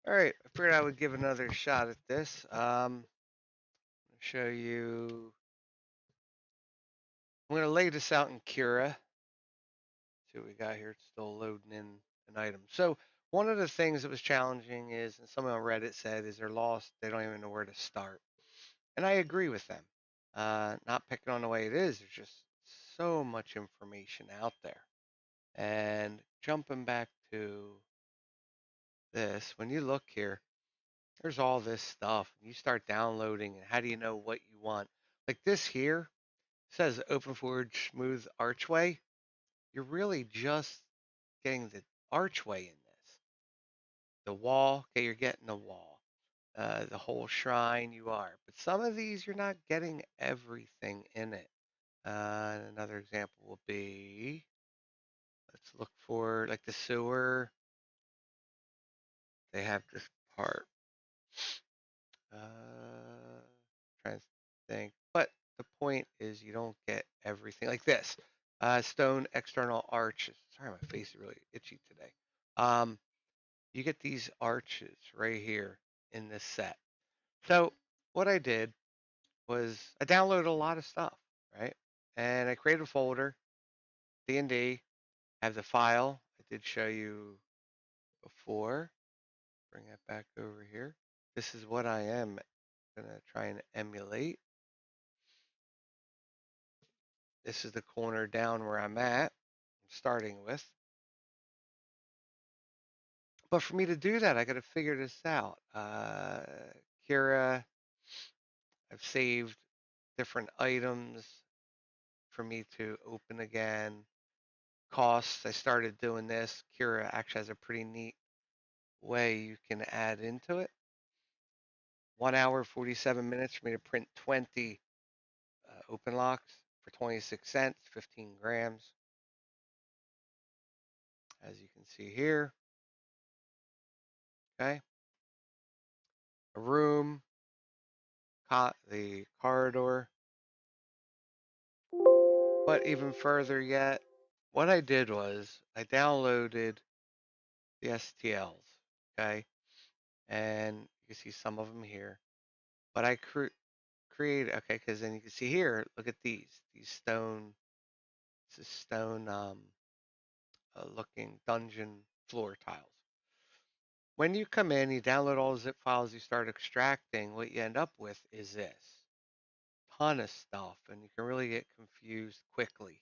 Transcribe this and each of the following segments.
All right, I figured I would give another shot at this. Show you. I'm going to lay this out in Cura. See what we got here. It's still loading in an item. So one of the things that was challenging is, and someone on Reddit said, is they're lost. They don't even know where to start. And I agree with them. Not picking on the way it is. There's just so much information out there. And jumping back to this, when you look here, there's all this stuff. You start downloading, and how do you know what you want? Like this here says OpenForge Smooth Archway. You're really just getting the archway in this. The wall, okay, you're getting the wall. The whole shrine, you are. But some of these, you're not getting everything in it. Another example will be, let's look for like the sewer. They have this part. Trying to think. But the point is you don't get everything like this. Stone external arches. Sorry, my face is really itchy today. Um, you get these arches right here in this set. So what I did was I downloaded a lot of stuff, right? And I created a folder, D&D, have the file I did show you before. Bring that back over here. This is what I am going to try and emulate. This is the corner down where I'm at, starting with. But for me to do that, I got to figure this out. Cura, I've saved different items for me to open again. Costs, I started doing this. Cura actually has a pretty neat way you can add into it. 1 hour, 47 minutes for me to print 20 open locks for 26 cents, 15 grams. As you can see here, okay. A room, the corridor. But even further yet, what I did was I downloaded the STLs, okay, and you can see some of them here. But I created, okay, because then you can see here. Look at these stone. This is stone looking dungeon floor tiles. When you come in, you download all the zip files, you start extracting. What you end up with is this ton of stuff, and you can really get confused quickly.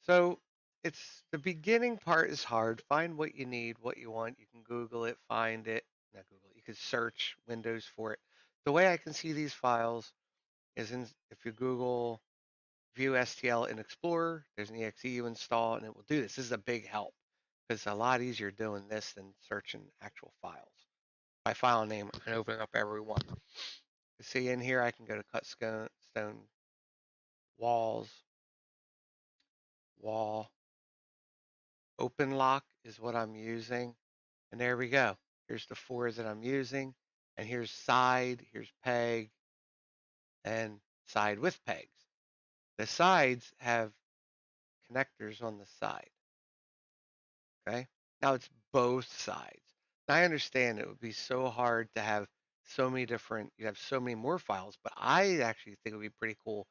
So it's the beginning part is hard. Find what you need, what you want. You can Google it, find it. Not Google it. You can search Windows for it. The way I can see these files is if you Google View STL in Explorer, there's an exe you install, and it will do this. This is a big help because it's a lot easier doing this than searching actual files. By file name, I can open up every one. You see in here, I can go to cut stone walls, wall, open lock is what I'm using. And there we go. Here's the 4 that I'm using. And here's side, here's peg, and side with pegs. The sides have connectors on the side. Okay. Now it's both sides. Now I understand it would be so hard to have so many different, you have so many more files, but I actually think it would be pretty cool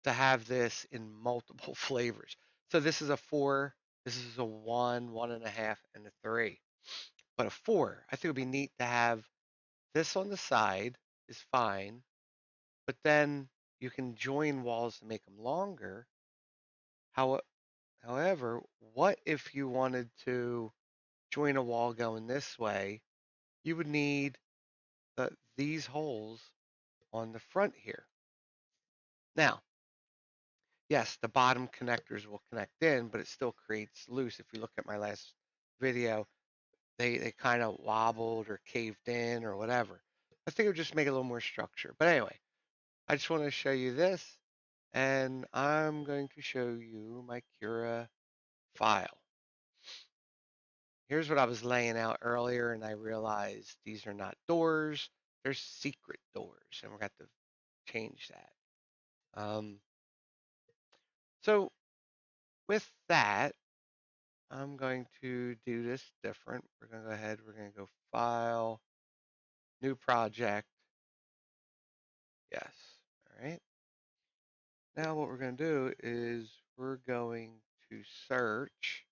to have this in multiple flavors. So this is a 4, this is a 1, 1.5, and a 3. But a 4, I think it would be neat to have this on the side is fine, but then you can join walls to make them longer. However, what if you wanted to join a wall going this way? You would need these holes on the front here. Now, yes, the bottom connectors will connect in, but it still creates loose. If you look at my last video, they kind of wobbled or caved in or whatever. I think it would just make a little more structure. But anyway, I just want to show you this, and I'm going to show you my Cura file. Here's what I was laying out earlier, and I realized these are not doors, they're secret doors, and we're going to have to change that. So with that, I'm going to do this different. We're going to go ahead. We're going to go File, New Project. Yes. All right. Now what we're going to do is we're going to search.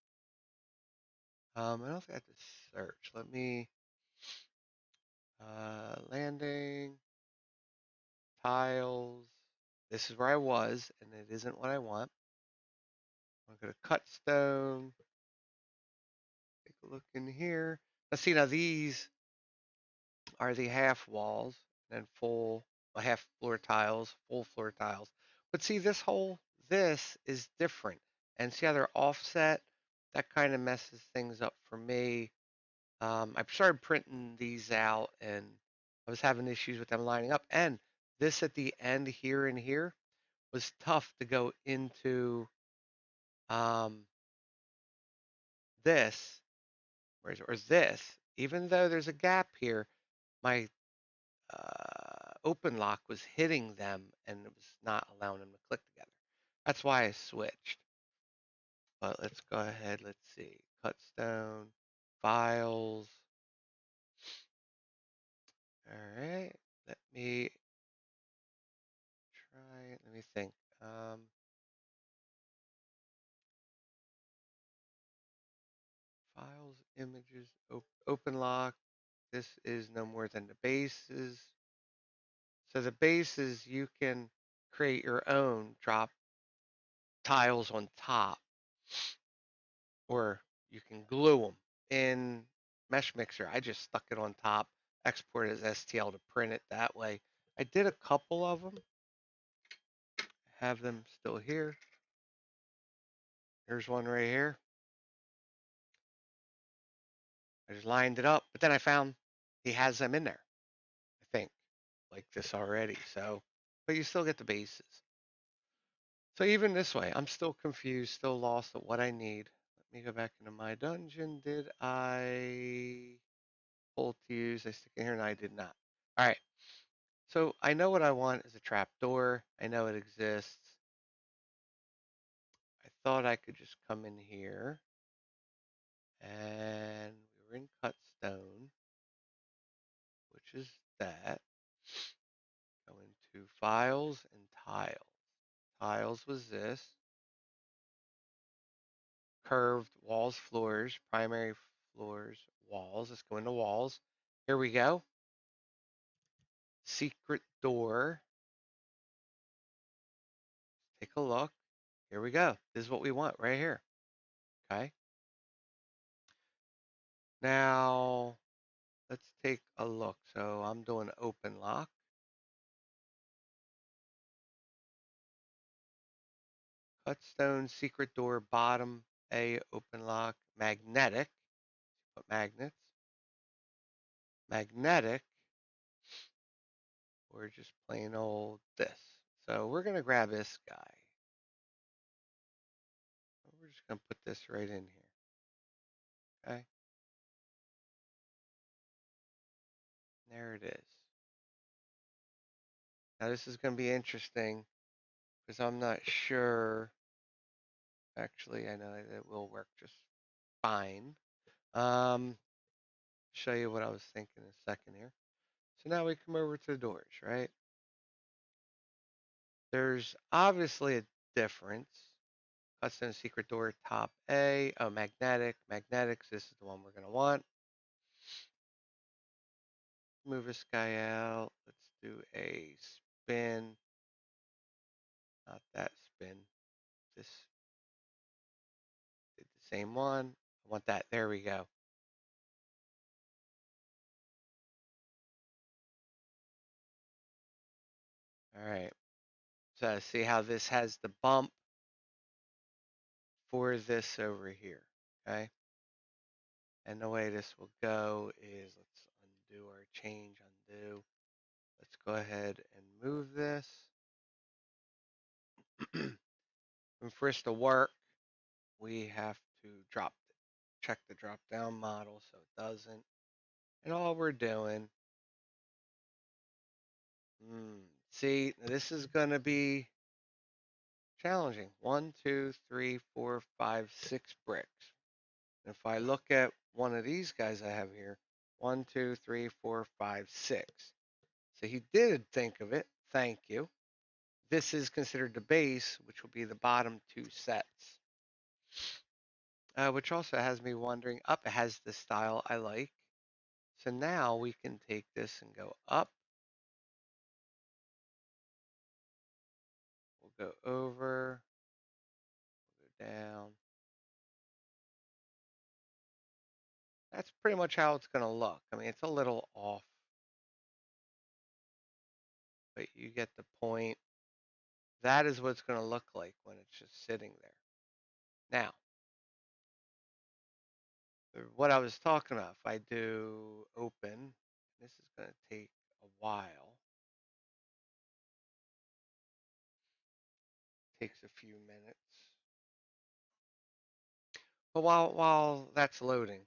I don't think I have to search. Let me landing tiles. This is where I was, and it isn't what I want. I'm going to cut stone. Take a look in here. Now see, now these are the half walls and full, well, half floor tiles, full floor tiles. But see, this is different. And see how they're offset? That kind of messes things up for me. I started printing these out and I was having issues with them lining up. And this at the end here and here was tough to go into um, this, or this, even though there's a gap here, my open lock was hitting them and it was not allowing them to click together. That's why I switched. But let's go ahead. Let's see. Cut stone, files. All right. Let me try it. Let me think. Files, images, open lock. This is no more than the bases. So the bases, you can create your own drop tiles on top, or you can glue them in Mesh Mixer. I just stuck it on top, export it as STL to print it that way. I did a couple of them, have them still here. There's one right here. I just lined it up, but then I found he has them in there, I think, like this already. So, but you still get the bases. So even this way, I'm still confused, still lost at what I need. Let me go back into my dungeon. Did I pull to use? I stick in here and I did not. All right. So I know what I want is a trap door. I know it exists. I thought I could just come in here and we were in cut stone, which is that. Go into files and tiles. Tiles was this. Curved walls, floors, primary floors, walls. Let's go into walls. Here we go. Secret door. Take a look. Here we go. This is what we want right here. Okay. Now, let's take a look. So I'm doing open lock. Cut stone, secret door, bottom A, open lock, magnetic. Put magnets. Magnetic, or just plain old this. So we're going to grab this guy. We're just going to put this right in here. Okay. There it is. Now this is going to be interesting because I'm not sure. Actually, I know it will work just fine. Show you what I was thinking in a second here. So now we come over to the doors, right? There's obviously a difference. Custom secret door top A. Oh, magnetic. Magnetics. This is the one we're going to want. Move this guy out. Let's do a spin. Not that spin. This did the same one. I want that. There we go. All right. So see how this has the bump for this over here. Okay. And the way this will go is let's undo our change, undo. Let's go ahead and move this. And for us to work, we have to check the drop down model so it doesn't. And all we're doing, see, this is going to be challenging. 1, 2, 3, 4, 5, 6 bricks. If I look at one of these guys I have here, 1, 2, 3, 4, 5, 6. So he did think of it. Thank you. This is considered the base, which will be the bottom two sets. Which also has me wondering, up it has the style I like. So now we can take this and go up. We'll go over, we'll go down. That's pretty much how it's going to look. I mean, it's a little off, but you get the point. That is what it's going to look like when it's just sitting there. Now, what I was talking about, if I do open, this is going to take a while. Takes a few minutes. But while that's loading,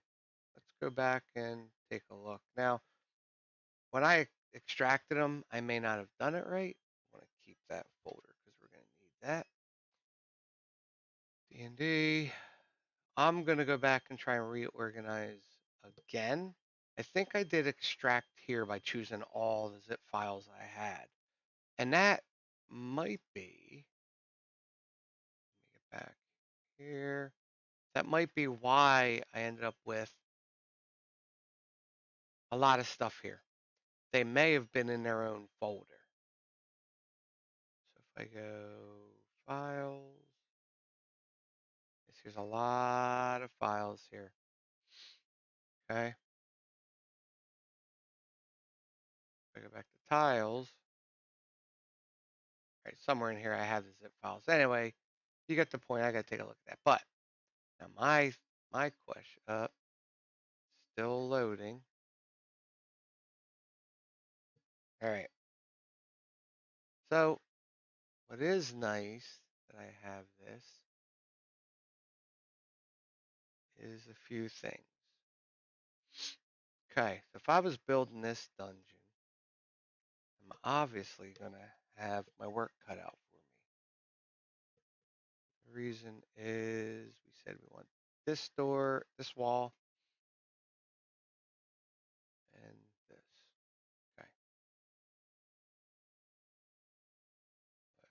let's go back and take a look. Now, when I extracted them, I may not have done it right. I want to keep that folder because we're going to need that. D&D. I'm going to go back and try and reorganize again. I think I did extract here by choosing all the zip files I had. And that might be, let me get back here. That might be why I ended up with a lot of stuff here. They may have been in their own folder. So if I go files, there's a lot of files here. Okay. If I go back to tiles, right, somewhere in here I have the zip files. Anyway, you get the point. I got to take a look at that. But now my question, still loading. All right. So what is nice that I have this is a few things. Okay, so if I was building this dungeon, I'm obviously going to have my work cut out for me. The reason is we said we want this door, this wall, and this. Okay,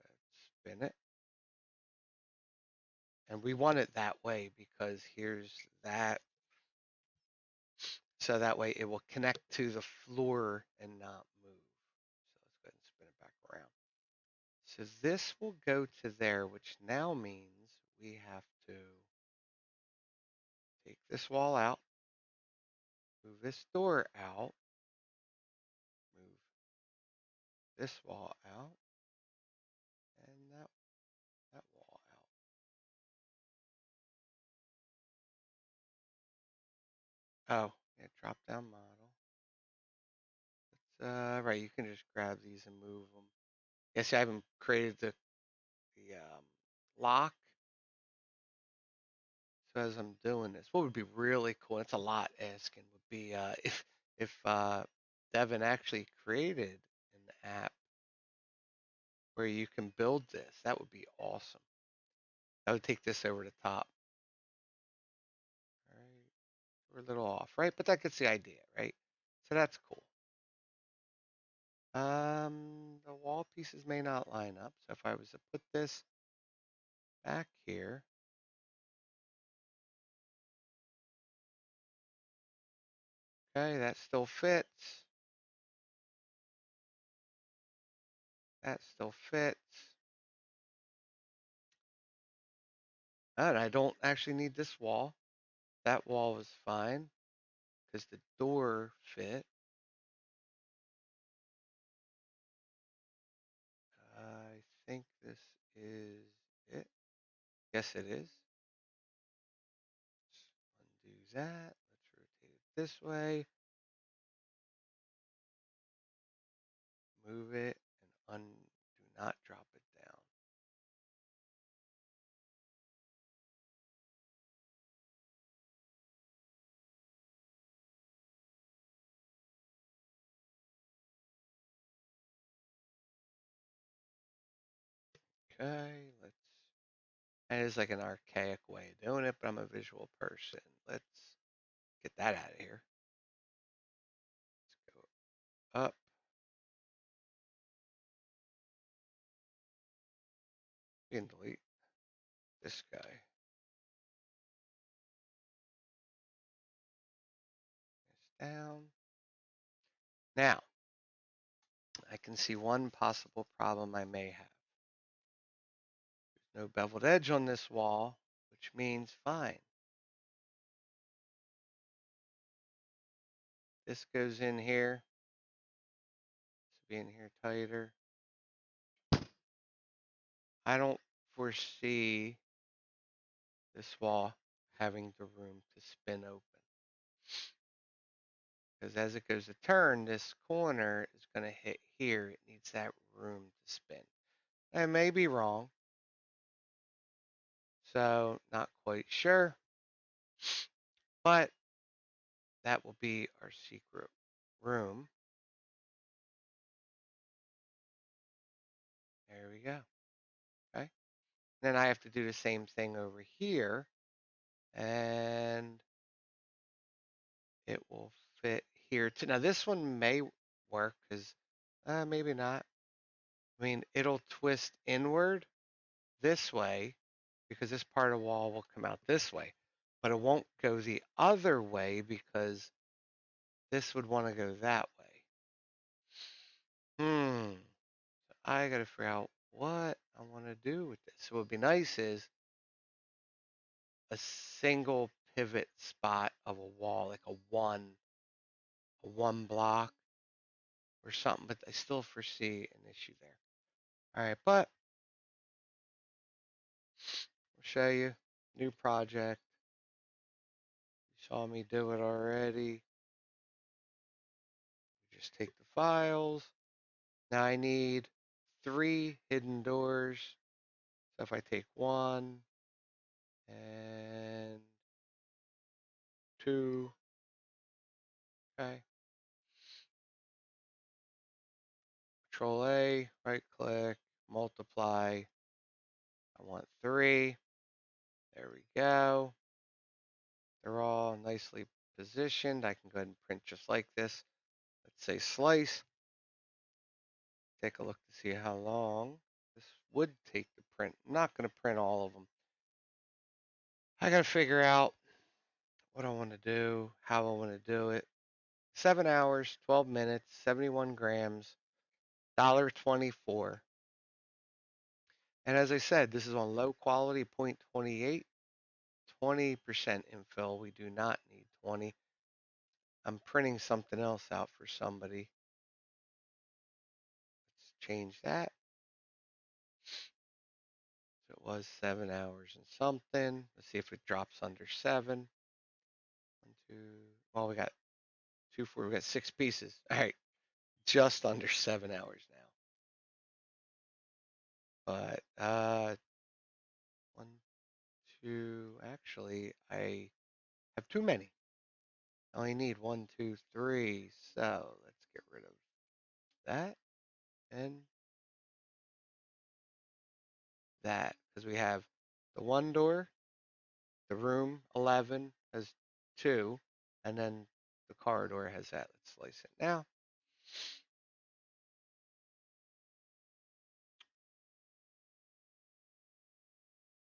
let's spin it. And we want it that way because here's that. So that way it will connect to the floor and not move. So let's go ahead and spin it back around. So this will go to there, which now means we have to take this wall out, move this door out, move this wall out, and that wall out. Oh, yeah, drop down model. Right, you can just grab these and move them. Yes, I haven't created the lock. So as I'm doing this, what would be really cool, and it's a lot asking, would be if Devon actually created an app where you can build this. That would be awesome. I would take this over the top. All right, we're a little off, right? But that gets the idea, right? So that's cool. The wall pieces may not line up. So if I was to put this back here, okay, that still fits. That still fits. And I don't actually need this wall. That wall was fine because the door fit. I think this is it. Yes, it is. Let's undo that. Let's rotate it this way. Move it and do not drop it down. Okay, let's And it's like an archaic way of doing it, but I'm a visual person. Let's get that out of here. Let's go up. We can delete this guy. This down. Now, I can see one possible problem I may have. There's no beveled edge on this wall, which means fine. This goes in here. This will be in here tighter. I don't foresee this wall having the room to spin open. Because as it goes to turn, this corner is going to hit here. It needs that room to spin. I may be wrong, so not quite sure, but that will be our secret room. There we go. Okay. Then I have to do the same thing over here, and it will fit here too. Now this one may work because maybe not. I mean, it'll twist inward this way because this part of the wall will come out this way, but it won't go the other way because this would want to go that way. I got to figure out what I want to do with this. So what would be nice is a single pivot spot of a wall, like a one block or something, but I still foresee an issue there. All right, but I'll show you new project. You saw me do it already. Just take the files. Now I need 3 hidden doors. So if I take 1 and 2, okay. Control A, right click, multiply. I want 3. There we go. They're all nicely positioned. I can go ahead and print just like this. Let's say slice. Take a look to see how long this would take to print. I'm not going to print all of them. I got to figure out what I want to do, how I want to do it. 7 hours, 12 minutes, 71 grams, $1.24. And as I said, this is on low quality 0.28, 20% infill. We do not need 20. I'm printing something else out for somebody. Let's change that. So it was 7 hours and something. Let's see if it drops under 7. 1, 2. Well, we got 2, 4. We got 6 pieces. All right, just under 7 hours now. But 1, 2. Actually, I have too many. I only need 1, 2, 3. So let's get rid of that and that because we have the one door, the room 11 has 2, and then the corridor has that. Let's slice it now.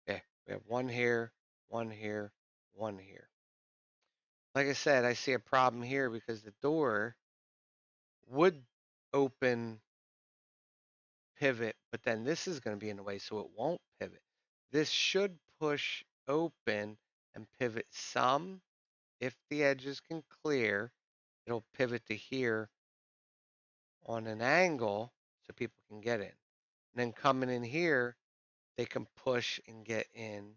Yeah, we have 1 here, 1 here, 1 here. Like I said, I see a problem here because the door would open pivot, but then this is going to be in the way, so it won't pivot. This should push open and pivot some. If the edges can clear, it'll pivot to here on an angle so people can get in. And then coming in here, they can push and get in.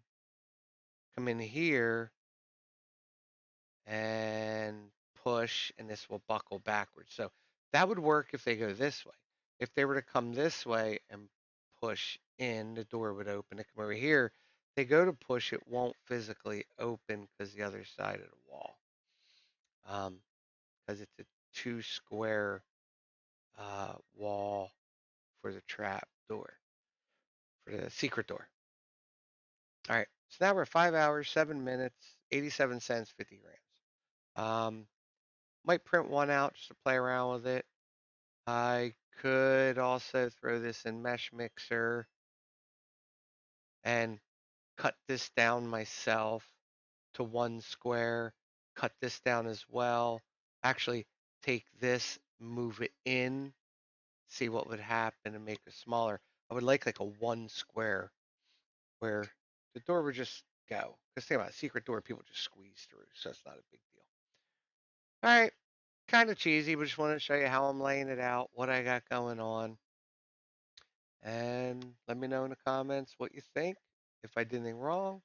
Come in here and push, and this will buckle backwards. So that would work if they go this way. If they were to come this way and push in, the door would open. They come over here, they go to push, it won't physically open because the other side of the wall. Because it's a 2 square wall for the trap door, for the secret door. All right. So now we're 5 hours, 7 minutes, 87 cents, 50 grams. Might print one out just to play around with it. I could also throw this in Mesh Mixer and cut this down myself to 1 square, cut this down as well. Actually, take this, move it in, see what would happen and make it smaller. I would like a 1 square where the door would just go. Because think about it, secret door, people just squeeze through, so it's not a big deal. All right, kind of cheesy, but just wanted to show you how I'm laying it out, what I got going on. And let me know in the comments what you think, if I did anything wrong,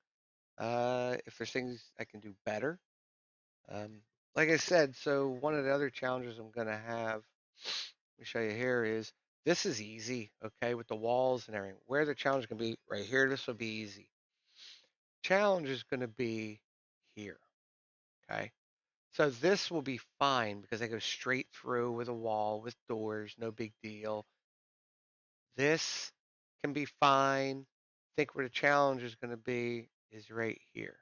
if there's things I can do better. Like I said, so one of the other challenges I'm going to have, let me show you here, is this is easy, okay, with the walls and everything. Where the challenge is going to be, right here, this will be easy. Challenge is going to be here, okay? So this will be fine because I go straight through with a wall, with doors, no big deal. This can be fine. I think where the challenge is going to be is right here.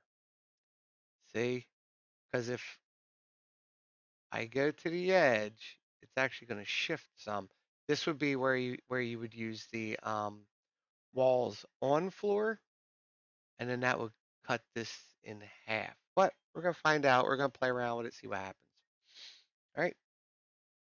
See? Because if I go to the edge, it's actually going to shift some. This would be where you would use the walls on floor, and then that would cut this in half. But we're going to find out. We're going to play around with it, see what happens. All right.